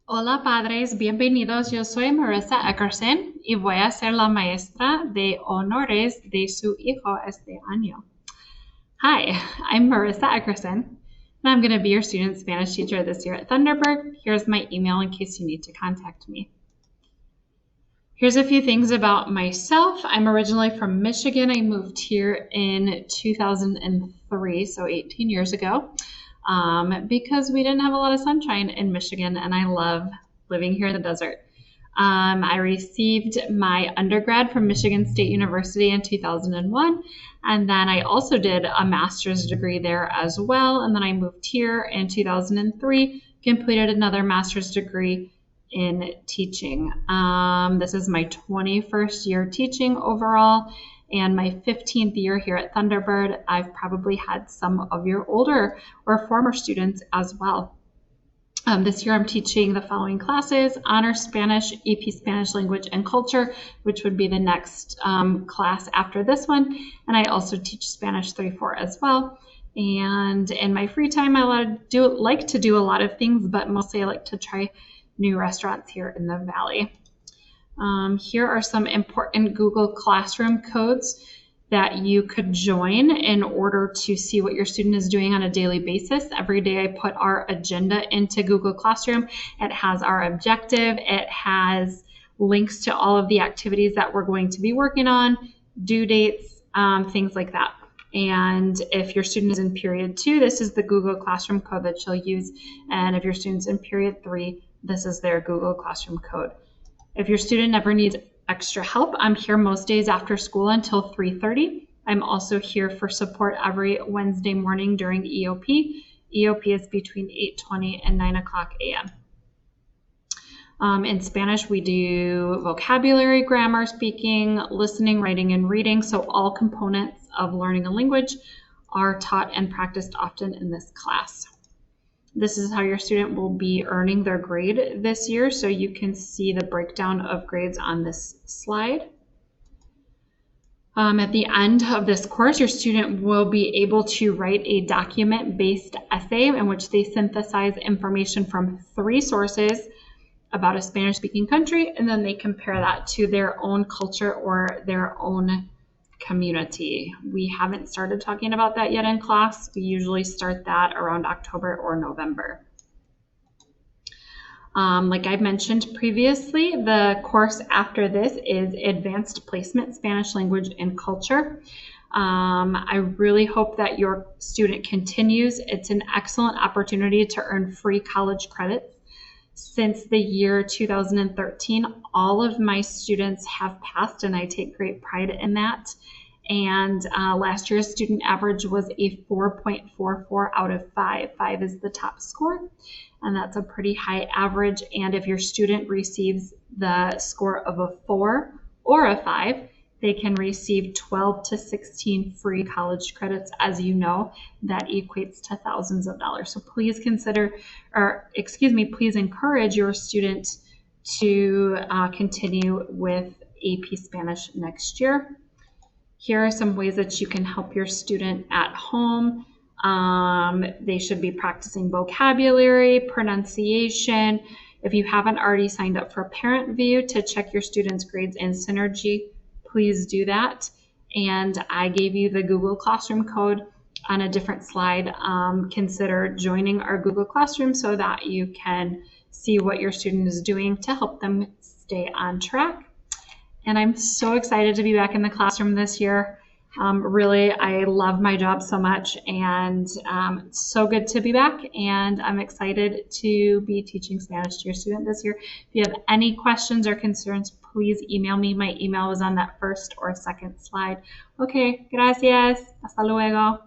Hola padres, bienvenidos. Yo soy Marissa Eckerson y voy a ser la maestra de honores de su hijo este año. Hi, I'm Marissa Eckerson, and I'm going to be your student Spanish teacher this year at Thunderbird. Here's my email in case you need to contact me. Here's a few things about myself. I'm originally from Michigan. I moved here in 2003, so 18 years ago. Because we didn't have a lot of sunshine in Michigan, and I love living here in the desert. I received my undergrad from Michigan State University in 2001, and then I also did a master's degree there as well, and then I moved here in 2003, completed another master's degree in teaching. This is my 21st year teaching overall, and my 15th year here at Thunderbird. I've probably had some of your older or former students as well. This year I'm teaching the following classes: Honor Spanish, EP Spanish Language and Culture, which would be the next class after this one. And I also teach Spanish 3-4 as well. And in my free time, I like to do a lot of things, but mostly I like to try new restaurants here in the Valley. Here are some important Google Classroom codes that you could join in order to see what your student is doing on a daily basis. Every day I put our agenda into Google Classroom. It has our objective. It has links to all of the activities that we're going to be working on, due dates, things like that. And if your student is in period 2, this is the Google Classroom code that you'll use. And if your student's in period 3, this is their Google Classroom code. If your student ever needs extra help, I'm here most days after school until 3:30. I'm also here for support every Wednesday morning during EOP. EOP is between 8:20 and 9 o'clock a.m. In Spanish, we do vocabulary, grammar, speaking, listening, writing, and reading. So all components of learning a language are taught and practiced often in this class. This is how your student will be earning their grade this year. So you can see the breakdown of grades on this slide. At the end of this course, your student will be able to write a document-based essay in which they synthesize information from 3 sources about a Spanish-speaking country, and then they compare that to their own culture or their own community. We haven't started talking about that yet in class. We usually start that around October or November. Like I mentioned previously, the course after this is Advanced Placement Spanish Language and Culture. I really hope that your student continues. It's an excellent opportunity to earn free college credits. Since the year 2013, all of my students have passed, and I take great pride in that. And last year's student average was a 4.44 out of 5. 5 is the top score, and that's a pretty high average. And if your student receives the score of a 4 or a 5, they can receive 12 to 16 free college credits. As you know, that equates to thousands of dollars. So please please encourage your student to continue with AP Spanish next year. Here are some ways that you can help your student at home. They should be practicing vocabulary, pronunciation. If you haven't already signed up for Parent View to check your students' grades in Synergy, please do that. And I gave you the Google Classroom code on a different slide. Consider joining our Google Classroom so that you can see what your student is doing to help them stay on track. And I'm so excited to be back in the classroom this year. Really, I love my job so much, and it's so good to be back, and I'm excited to be teaching Spanish to your student this year. If you have any questions or concerns, please email me. My email is on that first or second slide. Okay, gracias. Hasta luego.